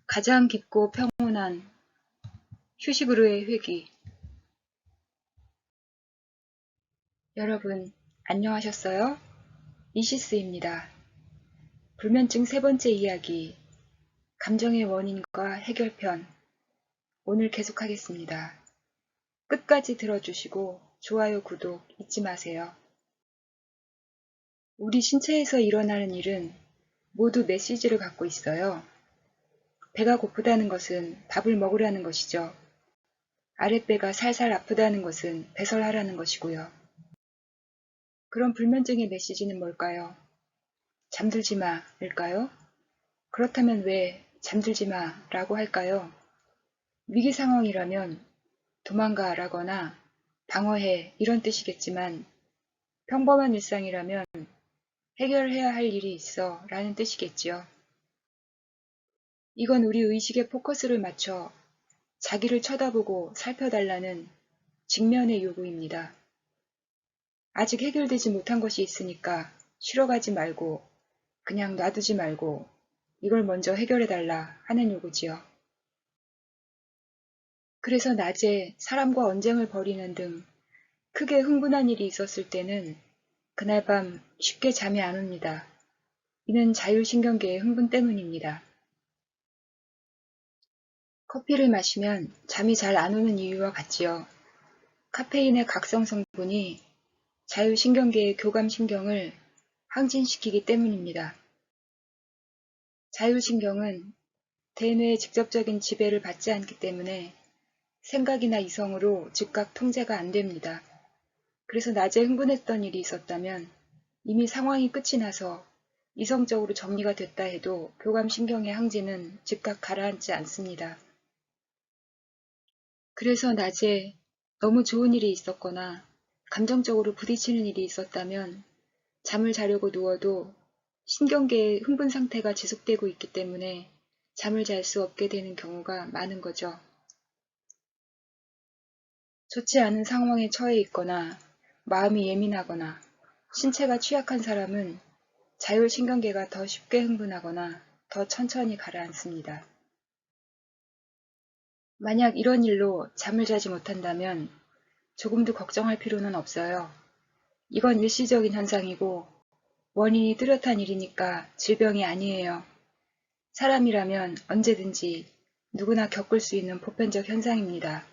가장 깊고 평온한 휴식으로의 회귀. 여러분, 안녕하셨어요? 이시스입니다. 불면증 세 번째 이야기, 감정의 원인과 해결편. 오늘 계속하겠습니다. 끝까지 들어주시고 좋아요, 구독 잊지 마세요. 우리 신체에서 일어나는 일은 모두 메시지를 갖고 있어요. 배가 고프다는 것은 밥을 먹으라는 것이죠. 아랫배가 살살 아프다는 것은 배설하라는 것이고요. 그럼 불면증의 메시지는 뭘까요? 잠들지 마, 일까요? 그렇다면 왜 잠들지 마 라고 할까요? 위기 상황이라면 도망가 라거나 방어해 이런 뜻이겠지만 평범한 일상이라면 해결해야 할 일이 있어 라는 뜻이겠지요. 이건 우리 의식의 포커스를 맞춰 자기를 쳐다보고 살펴달라는 직면의 요구입니다. 아직 해결되지 못한 것이 있으니까 쉬러 가지 말고 그냥 놔두지 말고 이걸 먼저 해결해달라 하는 요구지요. 그래서 낮에 사람과 언쟁을 벌이는 등 크게 흥분한 일이 있었을 때는 그날 밤 쉽게 잠이 안 옵니다. 이는 자율신경계의 흥분 때문입니다. 커피를 마시면 잠이 잘 안 오는 이유와 같지요. 카페인의 각성 성분이 자율신경계의 교감신경을 항진시키기 때문입니다. 자율신경은 대뇌의 직접적인 지배를 받지 않기 때문에 생각이나 이성으로 즉각 통제가 안 됩니다. 그래서 낮에 흥분했던 일이 있었다면 이미 상황이 끝이 나서 이성적으로 정리가 됐다 해도 교감신경의 항진은 즉각 가라앉지 않습니다. 그래서 낮에 너무 좋은 일이 있었거나 감정적으로 부딪히는 일이 있었다면 잠을 자려고 누워도 신경계의 흥분 상태가 지속되고 있기 때문에 잠을 잘 수 없게 되는 경우가 많은 거죠. 좋지 않은 상황에 처해 있거나 마음이 예민하거나 신체가 취약한 사람은 자율신경계가 더 쉽게 흥분하거나 더 천천히 가라앉습니다. 만약 이런 일로 잠을 자지 못한다면 조금도 걱정할 필요는 없어요. 이건 일시적인 현상이고 원인이 뚜렷한 일이니까 질병이 아니에요. 사람이라면 언제든지 누구나 겪을 수 있는 보편적 현상입니다.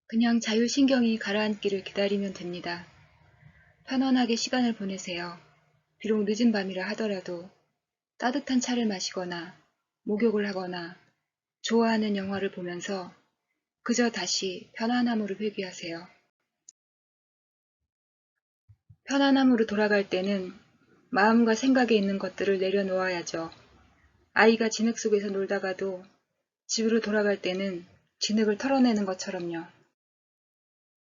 그냥 자율신경이 가라앉기를 기다리면 됩니다. 편안하게 시간을 보내세요. 비록 늦은 밤이라 하더라도 따뜻한 차를 마시거나 목욕을 하거나 좋아하는 영화를 보면서 그저 다시 편안함으로 회귀하세요. 편안함으로 돌아갈 때는 마음과 생각에 있는 것들을 내려놓아야죠. 아이가 진흙 속에서 놀다가도 집으로 돌아갈 때는 진흙을 털어내는 것처럼요.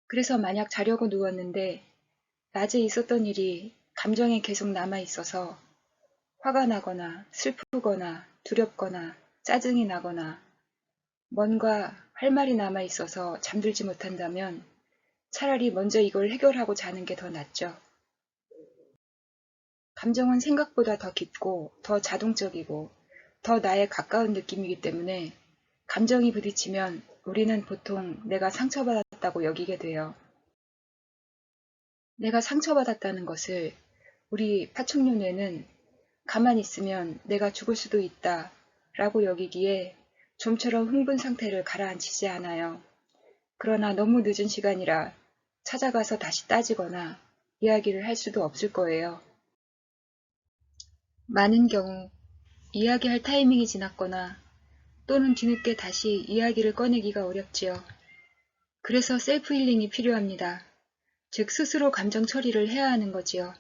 그래서 만약 자려고 누웠는데 낮에 있었던 일이 감정에 계속 남아있어서 화가 나거나 슬프거나 두렵거나 짜증이 나거나 뭔가 할 말이 남아있어서 잠들지 못한다면 차라리 먼저 이걸 해결하고 자는 게 더 낫죠. 감정은 생각보다 더 깊고 더 자동적이고 더 나에 가까운 느낌이기 때문에 감정이 부딪히면 우리는 보통 내가 상처받았다고 여기게 돼요. 내가 상처받았다는 것을 우리 파충류 뇌는 가만히 있으면 내가 죽을 수도 있다 라고 여기기에 좀처럼 흥분 상태를 가라앉히지 않아요. 그러나 너무 늦은 시간이라 찾아가서 다시 따지거나 이야기를 할 수도 없을 거예요. 많은 경우 이야기할 타이밍이 지났거나 또는 뒤늦게 다시 이야기를 꺼내기가 어렵지요. 그래서 셀프 힐링이 필요합니다. 즉 스스로 감정 처리를 해야 하는 거지요.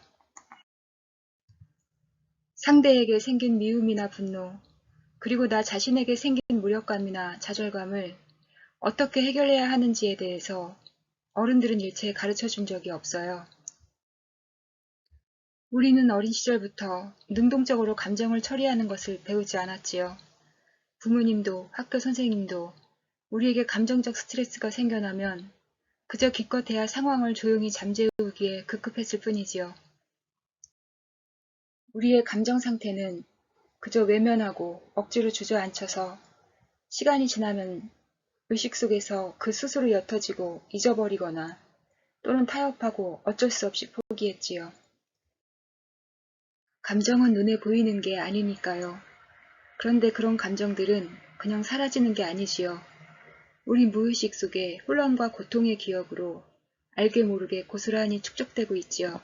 상대에게 생긴 미움이나 분노, 그리고 나 자신에게 생긴 무력감이나 좌절감을 어떻게 해결해야 하는지에 대해서 어른들은 일체 가르쳐 준 적이 없어요. 우리는 어린 시절부터 능동적으로 감정을 처리하는 것을 배우지 않았지요. 부모님도 학교 선생님도 우리에게 감정적 스트레스가 생겨나면 그저 기껏해야 상황을 조용히 잠재우기에 급급했을 뿐이지요. 우리의 감정 상태는 그저 외면하고 억지로 주저앉혀서 시간이 지나면 의식 속에서 그 스스로 옅어지고 잊어버리거나 또는 타협하고 어쩔 수 없이 포기했지요. 감정은 눈에 보이는 게 아니니까요. 그런데 그런 감정들은 그냥 사라지는 게 아니지요. 우리 무의식 속에 혼란과 고통의 기억으로 알게 모르게 고스란히 축적되고 있지요.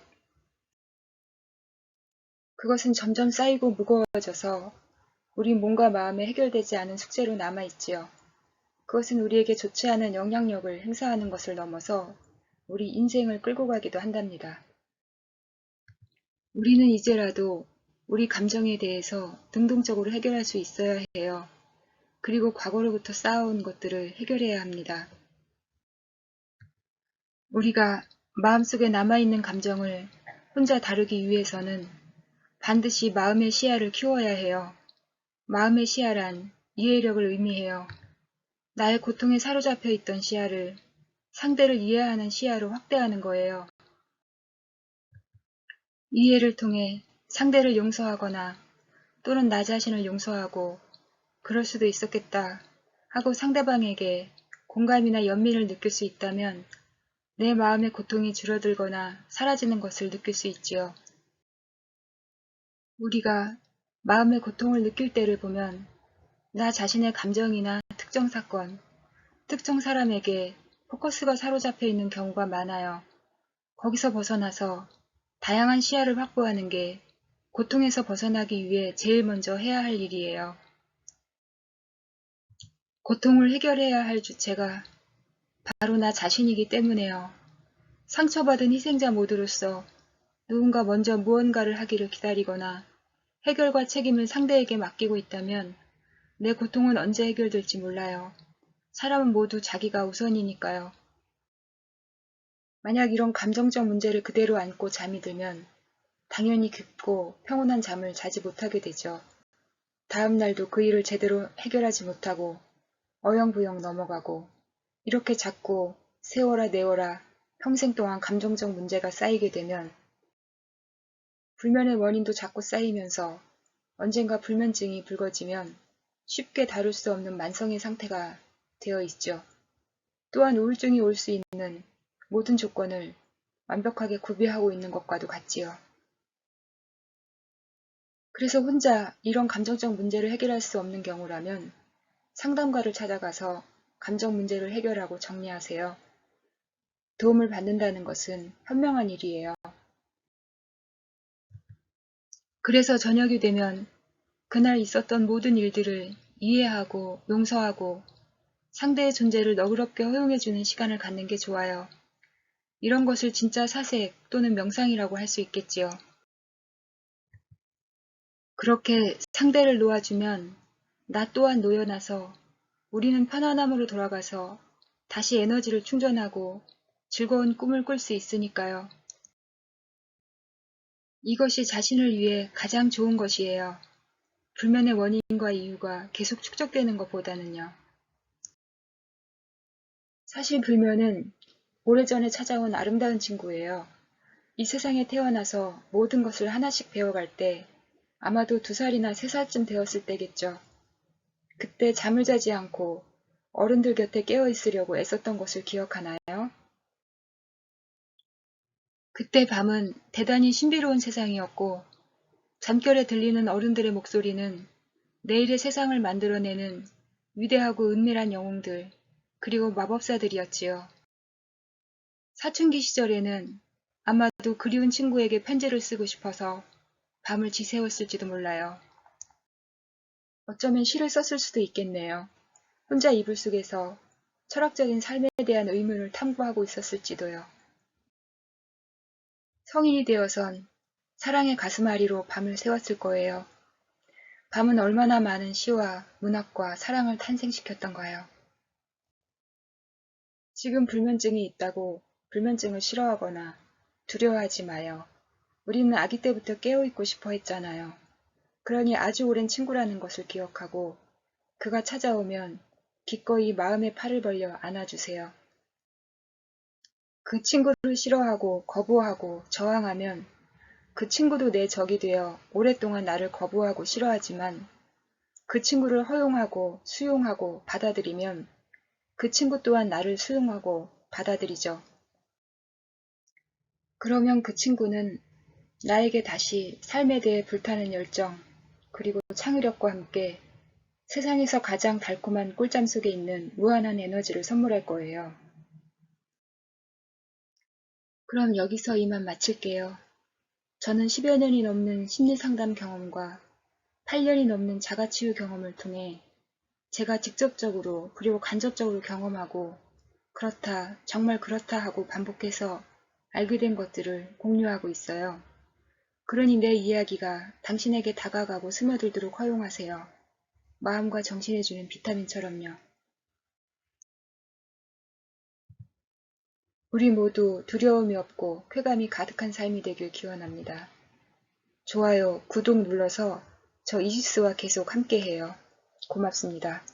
그것은 점점 쌓이고 무거워져서 우리 몸과 마음에 해결되지 않은 숙제로 남아있지요. 그것은 우리에게 좋지 않은 영향력을 행사하는 것을 넘어서 우리 인생을 끌고 가기도 한답니다. 우리는 이제라도 우리 감정에 대해서 능동적으로 해결할 수 있어야 해요. 그리고 과거로부터 쌓아온 것들을 해결해야 합니다. 우리가 마음속에 남아있는 감정을 혼자 다루기 위해서는 반드시 마음의 시야를 키워야 해요. 마음의 시야란 이해력을 의미해요. 나의 고통에 사로잡혀 있던 시야를 상대를 이해하는 시야로 확대하는 거예요. 이해를 통해 상대를 용서하거나 또는 나 자신을 용서하고 그럴 수도 있었겠다 하고 상대방에게 공감이나 연민을 느낄 수 있다면 내 마음의 고통이 줄어들거나 사라지는 것을 느낄 수 있지요. 우리가 마음의 고통을 느낄 때를 보면 나 자신의 감정이나 특정 사건, 특정 사람에게 포커스가 사로잡혀 있는 경우가 많아요. 거기서 벗어나서 다양한 시야를 확보하는 게 고통에서 벗어나기 위해 제일 먼저 해야 할 일이에요. 고통을 해결해야 할 주체가 바로 나 자신이기 때문에요. 상처받은 희생자 모드로서 누군가 먼저 무언가를 하기를 기다리거나 해결과 책임을 상대에게 맡기고 있다면 내 고통은 언제 해결될지 몰라요. 사람은 모두 자기가 우선이니까요. 만약 이런 감정적 문제를 그대로 안고 잠이 들면 당연히 깊고 평온한 잠을 자지 못하게 되죠. 다음 날도 그 일을 제대로 해결하지 못하고 어영부영 넘어가고 이렇게 자꾸 세워라 내워라 평생 동안 감정적 문제가 쌓이게 되면 불면의 원인도 자꾸 쌓이면서 언젠가 불면증이 불거지면 쉽게 다룰 수 없는 만성의 상태가 되어 있죠. 또한 우울증이 올 수 있는 모든 조건을 완벽하게 구비하고 있는 것과도 같지요. 그래서 혼자 이런 감정적 문제를 해결할 수 없는 경우라면 상담가를 찾아가서 감정 문제를 해결하고 정리하세요. 도움을 받는다는 것은 현명한 일이에요. 그래서 저녁이 되면 그날 있었던 모든 일들을 이해하고 용서하고 상대의 존재를 너그럽게 허용해주는 시간을 갖는 게 좋아요. 이런 것을 진짜 사색 또는 명상이라고 할 수 있겠지요. 그렇게 상대를 놓아주면 나 또한 놓여나서 우리는 편안함으로 돌아가서 다시 에너지를 충전하고 즐거운 꿈을 꿀 수 있으니까요. 이것이 자신을 위해 가장 좋은 것이에요. 불면의 원인과 이유가 계속 축적되는 것보다는요. 사실 불면은 오래전에 찾아온 아름다운 친구예요. 이 세상에 태어나서 모든 것을 하나씩 배워갈 때 아마도 2살이나 3살쯤 되었을 때겠죠. 그때 잠을 자지 않고 어른들 곁에 깨어 있으려고 애썼던 것을 기억하나요? 그때 밤은 대단히 신비로운 세상이었고 잠결에 들리는 어른들의 목소리는 내일의 세상을 만들어내는 위대하고 은밀한 영웅들 그리고 마법사들이었지요. 사춘기 시절에는 아마도 그리운 친구에게 편지를 쓰고 싶어서 밤을 지새웠을지도 몰라요. 어쩌면 시를 썼을 수도 있겠네요. 혼자 이불 속에서 철학적인 삶에 대한 의문을 탐구하고 있었을지도요. 성인이 되어선 사랑의 가슴앓이로 밤을 새웠을 거예요. 밤은 얼마나 많은 시와 문학과 사랑을 탄생시켰던가요. 지금 불면증이 있다고 불면증을 싫어하거나 두려워하지 마요. 우리는 아기 때부터 깨어있고 싶어 했잖아요. 그러니 아주 오랜 친구라는 것을 기억하고 그가 찾아오면 기꺼이 마음의 팔을 벌려 안아주세요. 그 친구를 싫어하고 거부하고 저항하면 그 친구도 내 적이 되어 오랫동안 나를 거부하고 싫어하지만 그 친구를 허용하고 수용하고 받아들이면 그 친구 또한 나를 수용하고 받아들이죠. 그러면 그 친구는 나에게 다시 삶에 대해 불타는 열정, 그리고 창의력과 함께 세상에서 가장 달콤한 꿀잠 속에 있는 무한한 에너지를 선물할 거예요. 그럼 여기서 이만 마칠게요. 저는 10여 년이 넘는 심리상담 경험과 8년이 넘는 자가치유 경험을 통해 제가 직접적으로 그리고 간접적으로 경험하고 그렇다, 정말 그렇다 하고 반복해서 알게 된 것들을 공유하고 있어요. 그러니 내 이야기가 당신에게 다가가고 스며들도록 허용하세요. 마음과 정신에 주는 비타민처럼요. 우리 모두 두려움이 없고 쾌감이 가득한 삶이 되길 기원합니다. 좋아요, 구독 눌러서 저 이지스와 계속 함께해요. 고맙습니다.